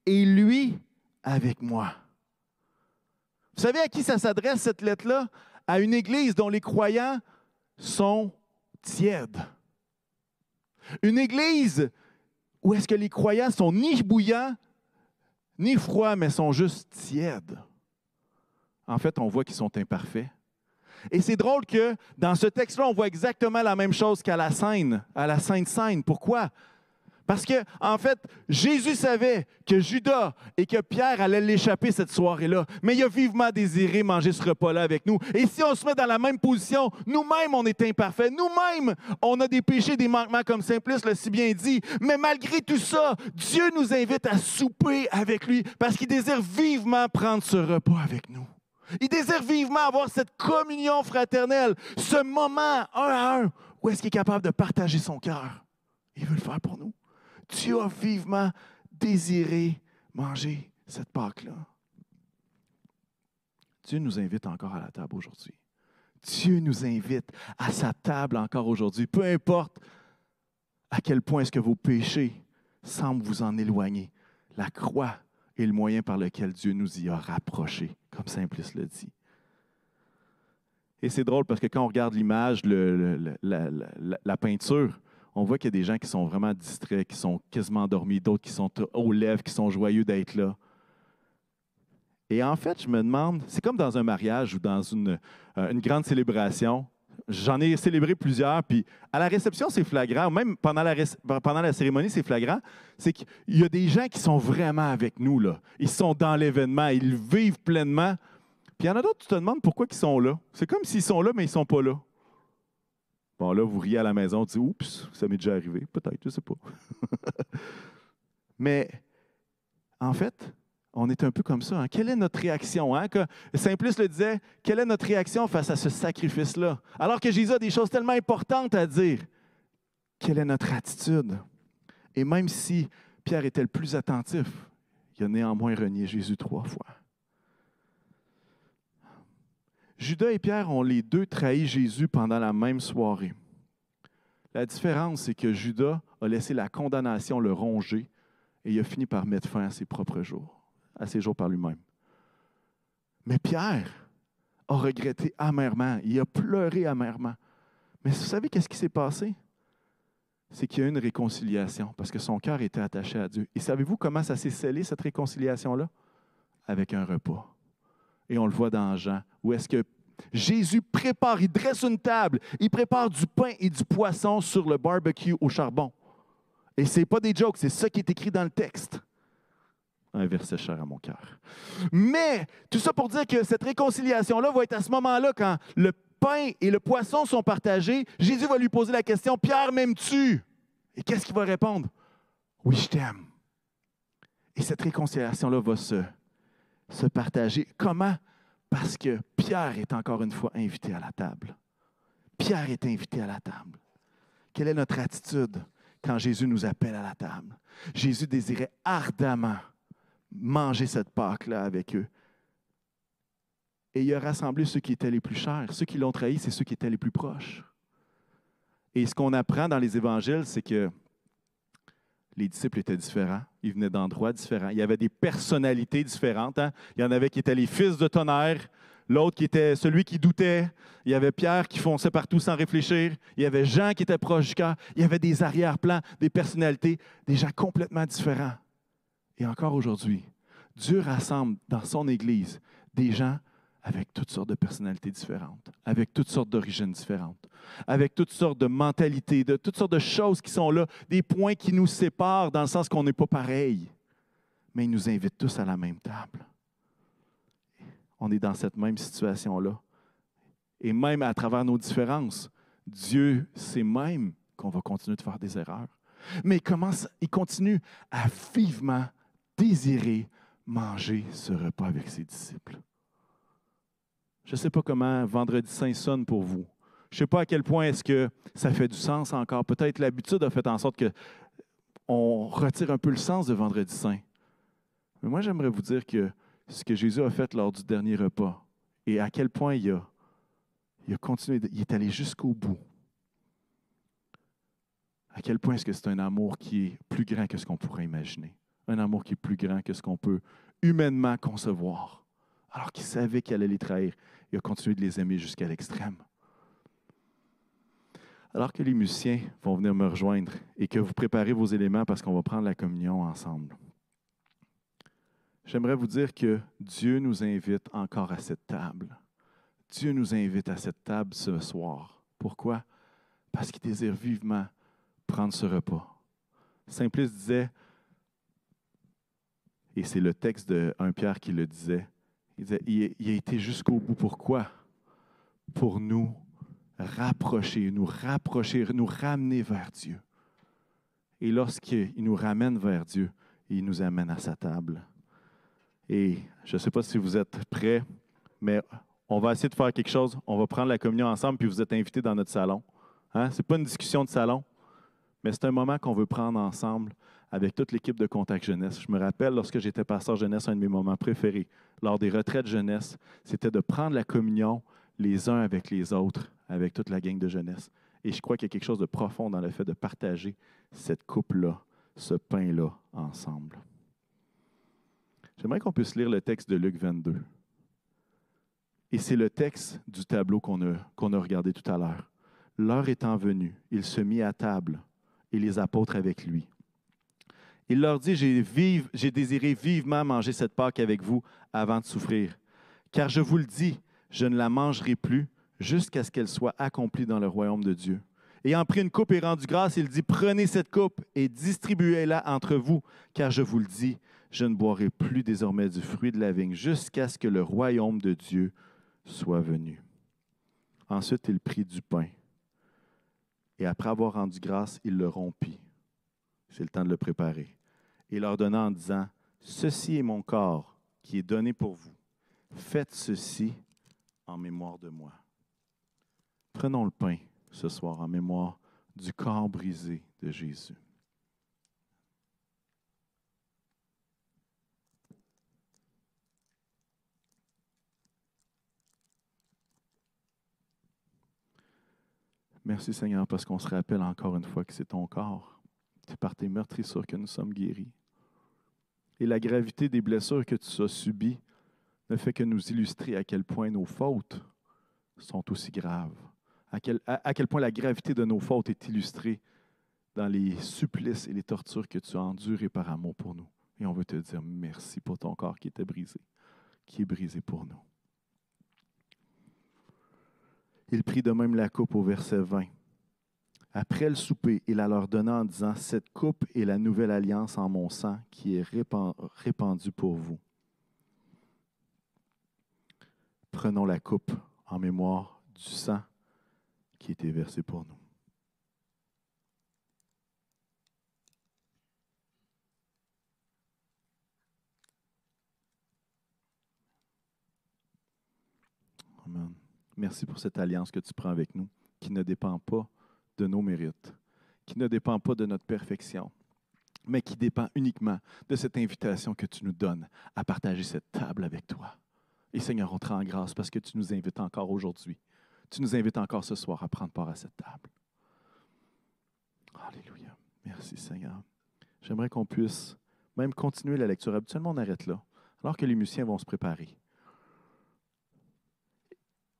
et lui avec moi. » Vous savez à qui ça s'adresse, cette lettre-là? À une église dont les croyants sont tièdes. Une église où est-ce que les croyants sont ni bouillants, ni froids, mais sont juste tièdes. En fait, on voit qu'ils sont imparfaits. Et c'est drôle que dans ce texte-là, on voit exactement la même chose qu'à la Sainte Seine. Pourquoi? Parce que, en fait, Jésus savait que Judas et que Pierre allaient l'échapper cette soirée-là, mais il a vivement désiré manger ce repas-là avec nous. Et si on se met dans la même position, nous-mêmes, on est imparfaits. Nous-mêmes, on a des péchés, des manquements, comme Simplice l'a si bien dit. Mais malgré tout ça, Dieu nous invite à souper avec lui parce qu'il désire vivement prendre ce repas avec nous. Il désire vivement avoir cette communion fraternelle, ce moment un à un où est-ce qu'il est capable de partager son cœur. Il veut le faire pour nous. Dieu a vivement désiré manger cette Pâque-là. Dieu nous invite encore à la table aujourd'hui. Dieu nous invite à sa table encore aujourd'hui. Peu importe à quel point est-ce que vos péchés semblent vous en éloigner, la croix est le moyen par lequel Dieu nous y a rapprochés, comme Simplice le dit. Et c'est drôle parce que quand on regarde l'image, la peinture, on voit qu'il y a des gens qui sont vraiment distraits, qui sont quasiment endormis, d'autres qui sont aux lèvres, qui sont joyeux d'être là. Et en fait, je me demande, c'est comme dans un mariage ou dans une grande célébration. J'en ai célébré plusieurs, puis à la réception, c'est flagrant, même pendant la cérémonie, c'est flagrant, c'est qu'il y a des gens qui sont vraiment avec nous, là. Ils sont dans l'événement, ils vivent pleinement. Puis il y en a d'autres, tu te demandes pourquoi ils sont là. C'est comme s'ils sont là, mais ils ne sont pas là. Bon, là, vous riez à la maison, tu dis « Oups, ça m'est déjà arrivé. » Peut-être, je ne sais pas. Mais, en fait, on est un peu comme ça. Hein? Quelle est notre réaction? Hein? Simplice le disait, quelle est notre réaction face à ce sacrifice-là? Alors que Jésus a des choses tellement importantes à dire. Quelle est notre attitude? Et même si Pierre était le plus attentif, il a néanmoins renié Jésus 3 fois. Judas et Pierre ont les deux trahi Jésus pendant la même soirée. La différence, c'est que Judas a laissé la condamnation le ronger et il a fini par mettre fin à ses propres jours, à ses jours par lui-même. Mais Pierre a regretté amèrement, il a pleuré amèrement. Mais vous savez qu'est-ce qui s'est passé? C'est qu'il y a eu une réconciliation parce que son cœur était attaché à Dieu. Et savez-vous comment ça s'est scellé, cette réconciliation-là? Avec un repas. Et on le voit dans Jean, où est-ce que Jésus prépare, il dresse une table, il prépare du pain et du poisson sur le barbecue au charbon. Et ce n'est pas des jokes, c'est ça qui est écrit dans le texte. Un verset cher à mon cœur. Mais tout ça pour dire que cette réconciliation-là va être à ce moment-là, quand le pain et le poisson sont partagés, Jésus va lui poser la question, « Pierre, m'aimes-tu? » Et qu'est-ce qu'il va répondre? « Oui, je t'aime. » Et cette réconciliation-là va se partager. Comment? Parce que Pierre est encore une fois invité à la table. Pierre est invité à la table. Quelle est notre attitude quand Jésus nous appelle à la table? Jésus désirait ardemment manger cette Pâque-là avec eux. Et il a rassemblé ceux qui étaient les plus chers. Ceux qui l'ont trahi, c'est ceux qui étaient les plus proches. Et ce qu'on apprend dans les évangiles, c'est que les disciples étaient différents. Ils venaient d'endroits différents. Il y avait des personnalités différentes. Hein? Il y en avait qui étaient les fils de tonnerre, l'autre qui était celui qui doutait. Il y avait Pierre qui fonçait partout sans réfléchir. Il y avait Jean qui était proche du cœur. Il y avait des arrière-plans, des personnalités, des gens complètement différents. Et encore aujourd'hui, Dieu rassemble dans son Église des gens avec toutes sortes de personnalités différentes, avec toutes sortes d'origines différentes, avec toutes sortes de mentalités, de toutes sortes de choses qui sont là, des points qui nous séparent dans le sens qu'on n'est pas pareil. Mais il nous invite tous à la même table. On est dans cette même situation-là. Et même à travers nos différences, Dieu sait même qu'on va continuer de faire des erreurs. Mais il continue à vivement désirer manger ce repas avec ses disciples. Je ne sais pas comment Vendredi Saint sonne pour vous. Je ne sais pas à quel point est-ce que ça fait du sens encore. Peut-être l'habitude a fait en sorte qu'on retire un peu le sens de Vendredi Saint. Mais moi, j'aimerais vous dire que ce que Jésus a fait lors du dernier repas et à quel point il a continué, il est allé jusqu'au bout. À quel point est-ce que c'est un amour qui est plus grand que ce qu'on pourrait imaginer. Un amour qui est plus grand que ce qu'on peut humainement concevoir. Alors qu'il savait qu'il allait les trahir, il a continué de les aimer jusqu'à l'extrême. Alors que les musiciens vont venir me rejoindre et que vous préparez vos éléments parce qu'on va prendre la communion ensemble, j'aimerais vous dire que Dieu nous invite encore à cette table. Dieu nous invite à cette table ce soir. Pourquoi? Parce qu'il désire vivement prendre ce repas, Simplice disait, et c'est le texte de 1 Pierre qui le disait, il a été jusqu'au bout. Pourquoi? Pour nous rapprocher, nous ramener vers Dieu. Et lorsqu'il nous ramène vers Dieu, il nous amène à sa table. Et je ne sais pas si vous êtes prêts, mais on va essayer de faire quelque chose. On va prendre la communion ensemble, puis vous êtes invités dans notre salon. Hein? Ce n'est pas une discussion de salon, mais c'est un moment qu'on veut prendre ensemble avec toute l'équipe de Contact Jeunesse. Je me rappelle, lorsque j'étais pasteur jeunesse, un de mes moments préférés, lors des retraites jeunesse, c'était de prendre la communion les uns avec les autres, avec toute la gang de jeunesse. Et je crois qu'il y a quelque chose de profond dans le fait de partager cette coupe-là, ce pain-là, ensemble. J'aimerais qu'on puisse lire le texte de Luc 22. Et c'est le texte du tableau qu'on a regardé tout à l'heure. L'heure étant venue, il se mit à table et les apôtres avec lui. Il leur dit, j'ai désiré vivement manger cette Pâque avec vous avant de souffrir. Car je vous le dis, je ne la mangerai plus jusqu'à ce qu'elle soit accomplie dans le royaume de Dieu. Ayant pris une coupe et rendu grâce, il dit, prenez cette coupe et distribuez-la entre vous, car je vous le dis, je ne boirai plus désormais du fruit de la vigne jusqu'à ce que le royaume de Dieu soit venu. Ensuite, il prit du pain et après avoir rendu grâce, il le rompit. C'est le temps de le préparer. Et leur donna en disant, ceci est mon corps qui est donné pour vous. Faites ceci en mémoire de moi. Prenons le pain ce soir en mémoire du corps brisé de Jésus. Merci Seigneur parce qu'on se rappelle encore une fois que c'est ton corps. C'est par tes meurtrissures que nous sommes guéris. Et la gravité des blessures que tu as subies ne fait que nous illustrer à quel point nos fautes sont aussi graves. À quel point la gravité de nos fautes est illustrée dans les supplices et les tortures que tu as endurées par amour pour nous. Et on veut te dire merci pour ton corps qui était brisé, qui est brisé pour nous. Il prit de même la coupe au verset 20. Après le souper, il la leur donna en disant, cette coupe est la nouvelle alliance en mon sang qui est répandue pour vous. Prenons la coupe en mémoire du sang qui a été versé pour nous. Amen. Merci pour cette alliance que tu prends avec nous, qui ne dépend pas de nos mérites, qui ne dépend pas de notre perfection, mais qui dépend uniquement de cette invitation que tu nous donnes à partager cette table avec toi. Et Seigneur, on te rend grâce parce que tu nous invites encore aujourd'hui. Tu nous invites encore ce soir à prendre part à cette table. Alléluia. Merci Seigneur. J'aimerais qu'on puisse même continuer la lecture. Habituellement, on arrête là, alors que les musiciens vont se préparer.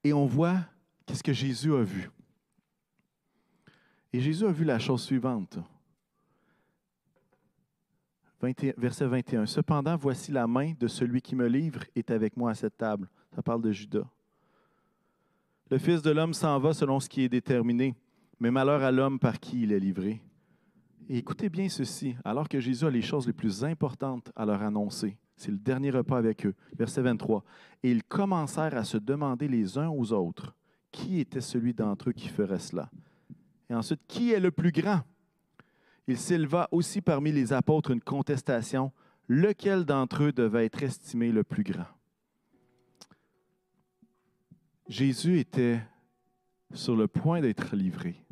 Et on voit qu'est-ce que Jésus a vu. Et Jésus a vu la chose suivante. Verset 21. Cependant, voici la main de celui qui me livre est avec moi à cette table. Ça parle de Judas. Le Fils de l'homme s'en va selon ce qui est déterminé, mais malheur à l'homme par qui il est livré. Et écoutez bien ceci, alors que Jésus a les choses les plus importantes à leur annoncer. C'est le dernier repas avec eux. Verset 23. Et ils commencèrent à se demander les uns aux autres qui était celui d'entre eux qui ferait cela. Et ensuite, qui est le plus grand? Il s'éleva aussi parmi les apôtres une contestation. Lequel d'entre eux devait être estimé le plus grand? Jésus était sur le point d'être livré.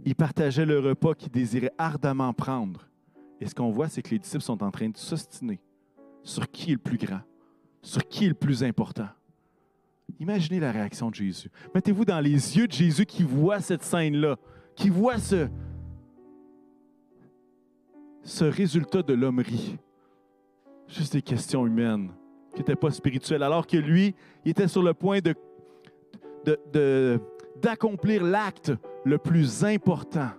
Il partageait le repas qu'il désirait ardemment prendre. Et ce qu'on voit, c'est que les disciples sont en train de s'ostiner sur qui est le plus grand, sur qui est le plus important. Imaginez la réaction de Jésus. Mettez-vous dans les yeux de Jésus qui voit cette scène-là, qui voit ce résultat de l'hommerie. Juste des questions humaines qui n'étaient pas spirituelles, alors que lui, il était sur le point d'accomplir l'acte le plus important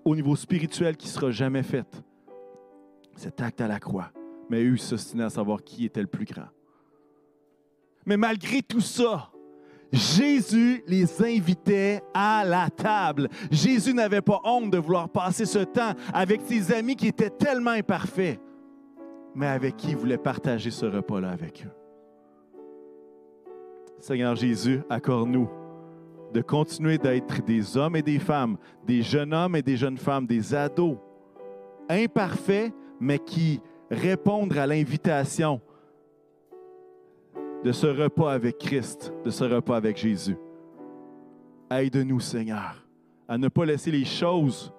au niveau spirituel qui ne sera jamais fait. Cet acte à la croix. Mais eux, ils s'ostinaient à savoir qui était le plus grand. Mais malgré tout ça, Jésus les invitait à la table. Jésus n'avait pas honte de vouloir passer ce temps avec ses amis qui étaient tellement imparfaits, mais avec qui il voulait partager ce repas-là avec eux. Seigneur Jésus, accorde-nous de continuer d'être des hommes et des femmes, des jeunes hommes et des jeunes femmes, des ados, imparfaits, mais qui répondent à l'invitation de ce repas avec Christ, de ce repas avec Jésus. Aide-nous, Seigneur, à ne pas laisser les choses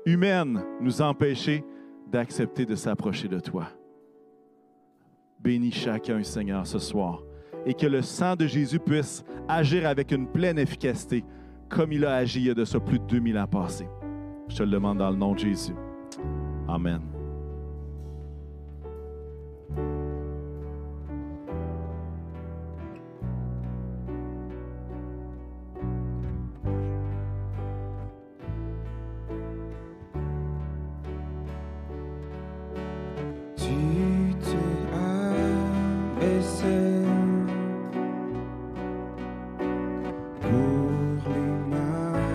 humaines nous empêcher d'accepter de s'approcher de toi. Bénis chacun, Seigneur, ce soir, et que le sang de Jésus puisse agir avec une pleine efficacité, comme il a agi il y a de ça plus de 2000 ans passés. Je te le demande dans le nom de Jésus. Amen. Tu te abaissais pour l'humanité.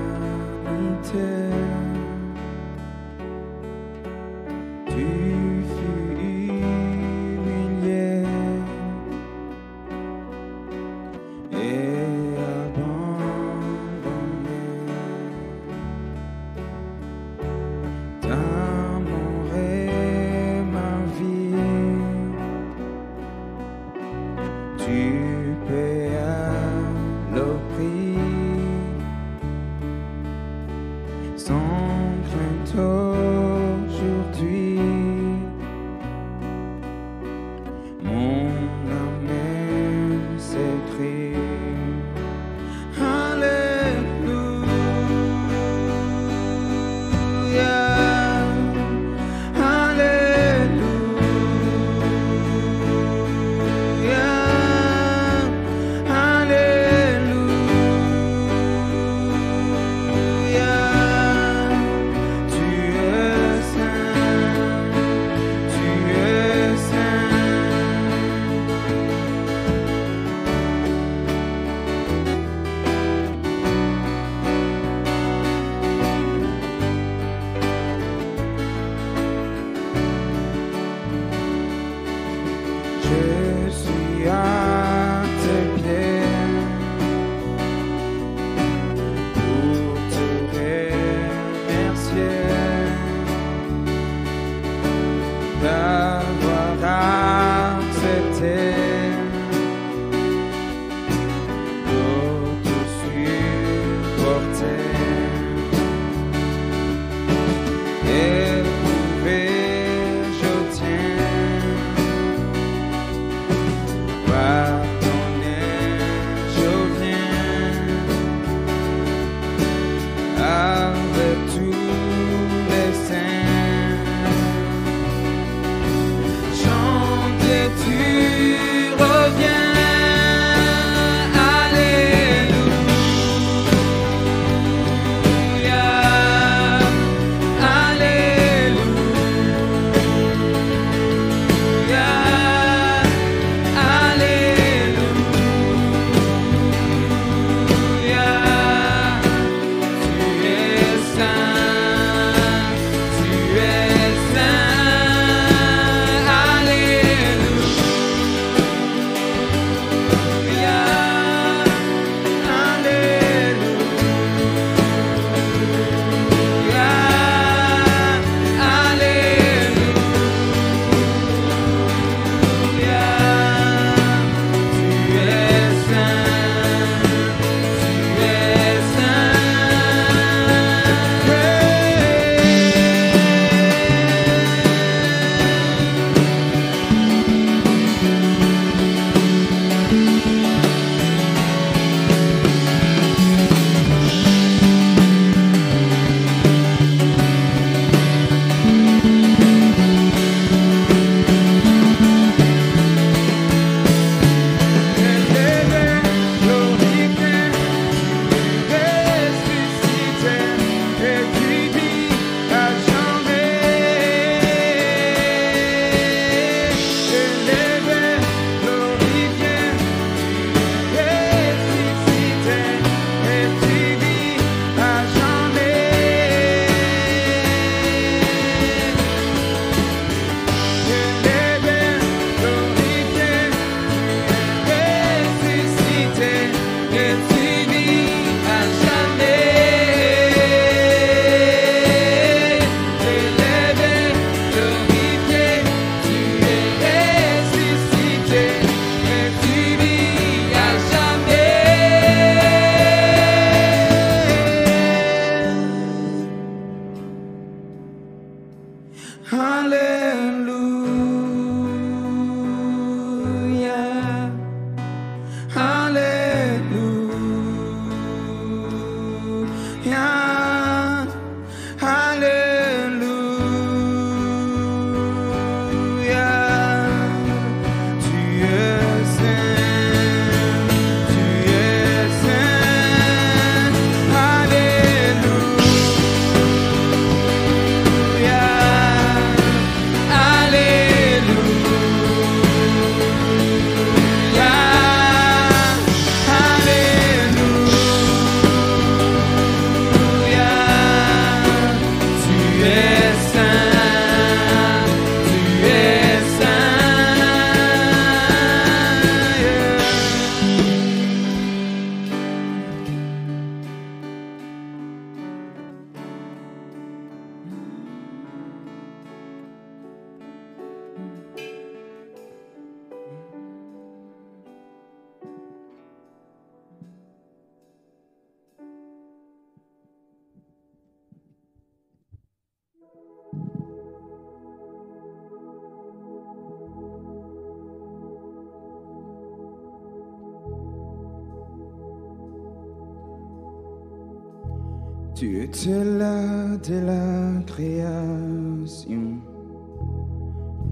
Tu étais là dès la création,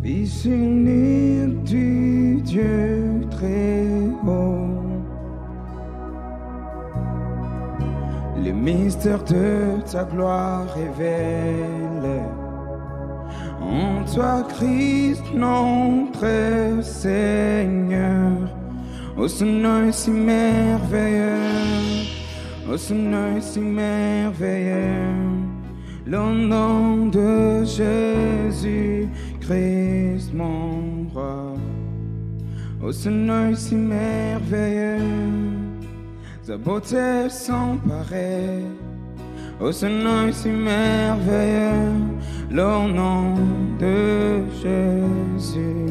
Fils unique du Dieu très haut. Les mystères de ta gloire révèlent en toi, Christ, notre Seigneur. Ô Seigneur si merveilleux, ô Seigneur si merveilleux, le nom de Jésus-Christ mon roi. Ô Seigneur si merveilleux, sa beauté sans pareil. Ô Seigneur si merveilleux, le nom de Jésus.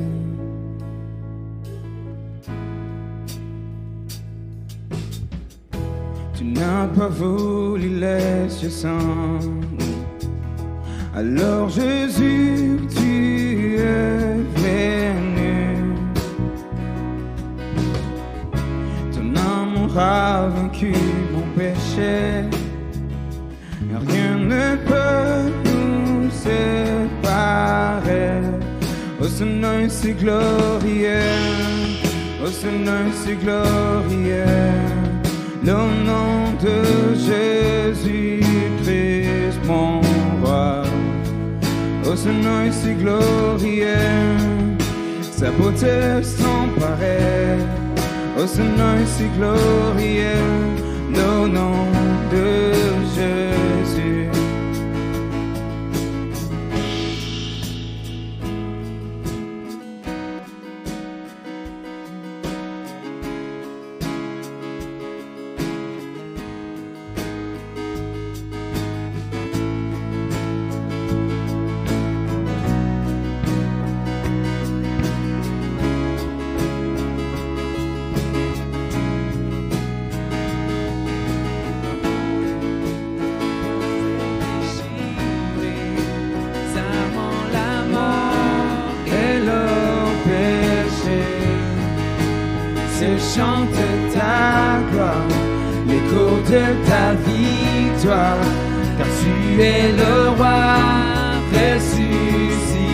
Tu n'as pas voulu les cieux sans nous. Alors Jésus, tu es venu. Ton amour a vaincu mon péché. Rien ne peut nous séparer. Ô Seigneur si glorieux, ô Seigneur si glorieux, le nom de Jésus-Christ mon roi. Ô Seigneur si glorieux, sa beauté sans pareil. Ô Seigneur si glorieux, le nom de Jésus. Chante ta gloire, l'écho de ta victoire, car tu es le roi ressuscité.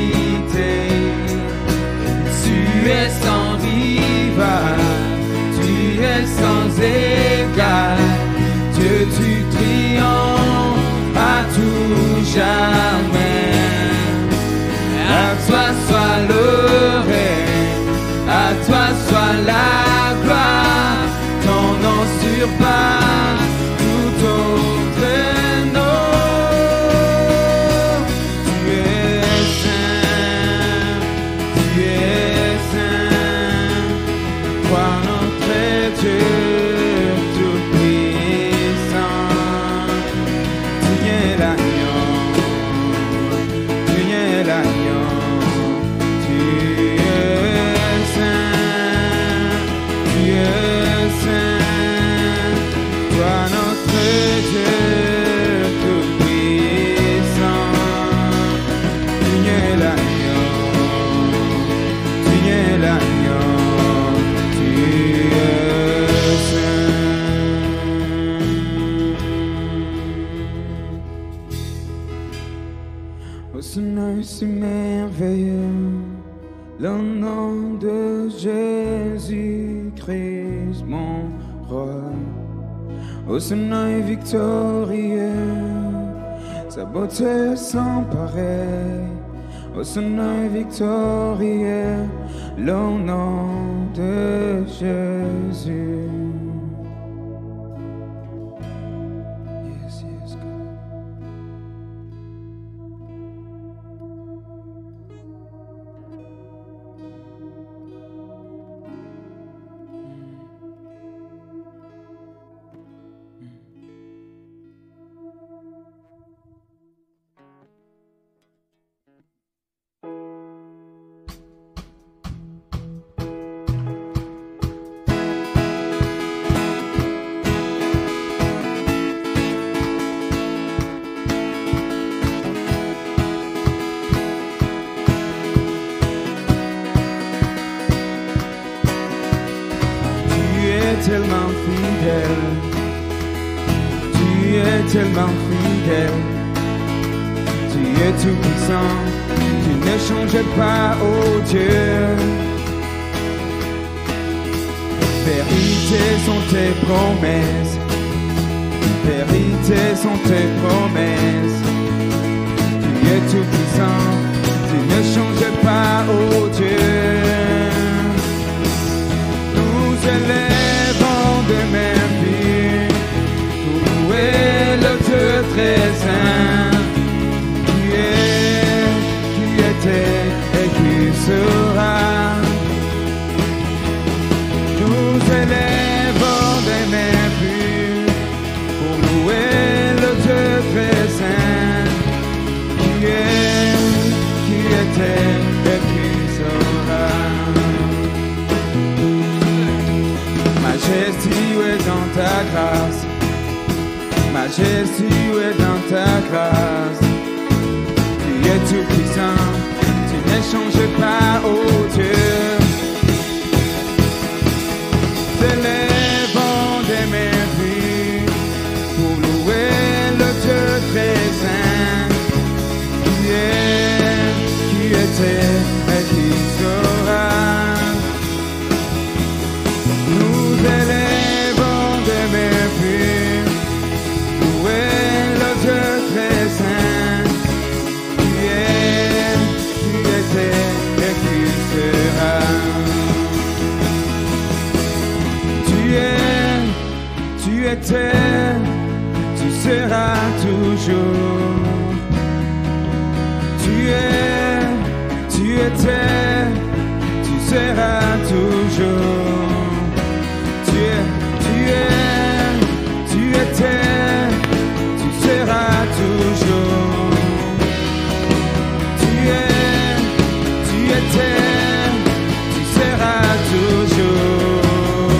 Tu es sans rival, tu es sans égal, Dieu tu triomphes à tout jamais. À toi soit le règne, à toi soit la gloire, ton nom surpasse tout autre nom. Seigneur, c'est merveilleux, le nom de Jésus-Christ, mon roi. Ô Seigneur victorieux, sa beauté sans pareil. Ô Seigneur victorieux, le nom de Jésus. Yes, yes, God. Tellement fidèle, tu es tellement fidèle, tu es tout puissant, tu ne changes pas, oh Dieu. Vérité sont tes promesses, vérité sont tes promesses, tu es tout puissant, tu ne changes pas, oh Dieu. Nous élèvons de mes vies pour louer le Dieu très saint qui était et qui sera. Nous élèvons de mes vies pour louer le Dieu très saint qui était et qui sera. Majesté, tu es dans ta grâce. Majesté, tu es dans ta grâce. Tu es tout puissant, tu ne changes pas, oh Dieu. Élèvons de mes vies pour louer le Dieu très saint qui était et qui sera. Nous élèvons de mes vies, louer le Dieu très saint, qui était et qui sera. Tu étais, tu seras toujours. Tu étais, tu seras toujours. Tu étais, tu seras toujours. Tu étais, tu seras toujours.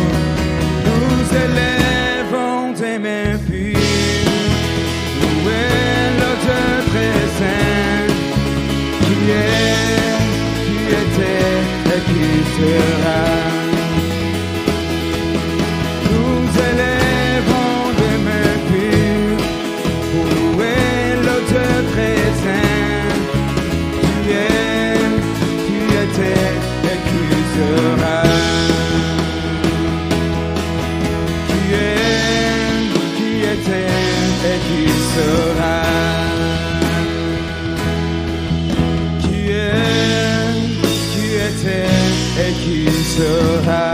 Nous élèvons tes mains pures, louer le Dieu très saint, qui était et qui sera. Nous élèvons des mains pures pour louer le Dieu très saint, qui était et qui sera. Qui était et qui sera. Qui était et qui sera.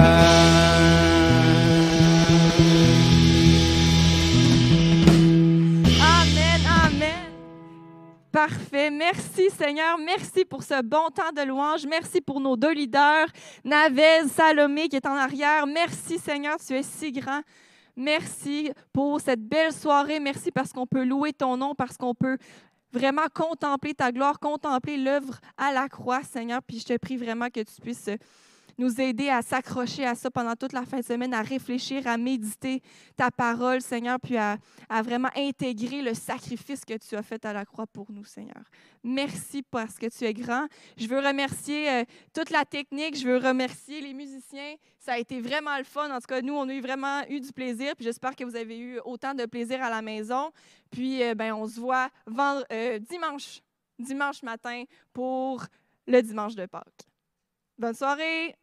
Parfait. Merci, Seigneur. Merci pour ce bon temps de louange. Merci pour nos deux leaders, Navez, Salomé, qui est en arrière. Merci, Seigneur. Tu es si grand. Merci pour cette belle soirée. Merci parce qu'on peut louer ton nom, parce qu'on peut vraiment contempler ta gloire, contempler l'œuvre à la croix, Seigneur. Puis je te prie vraiment que tu puisses nous aider à s'accrocher à ça pendant toute la fin de semaine, à réfléchir, à méditer ta parole, Seigneur, puis à vraiment intégrer le sacrifice que tu as fait à la croix pour nous, Seigneur. Merci parce que tu es grand. Je veux remercier toute la technique, je veux remercier les musiciens. Ça a été vraiment le fun. En tout cas, nous, on a vraiment eu du plaisir, puis j'espère que vous avez eu autant de plaisir à la maison. Puis, on se voit dimanche. dimanche matin pour le dimanche de Pâques. Bonne soirée!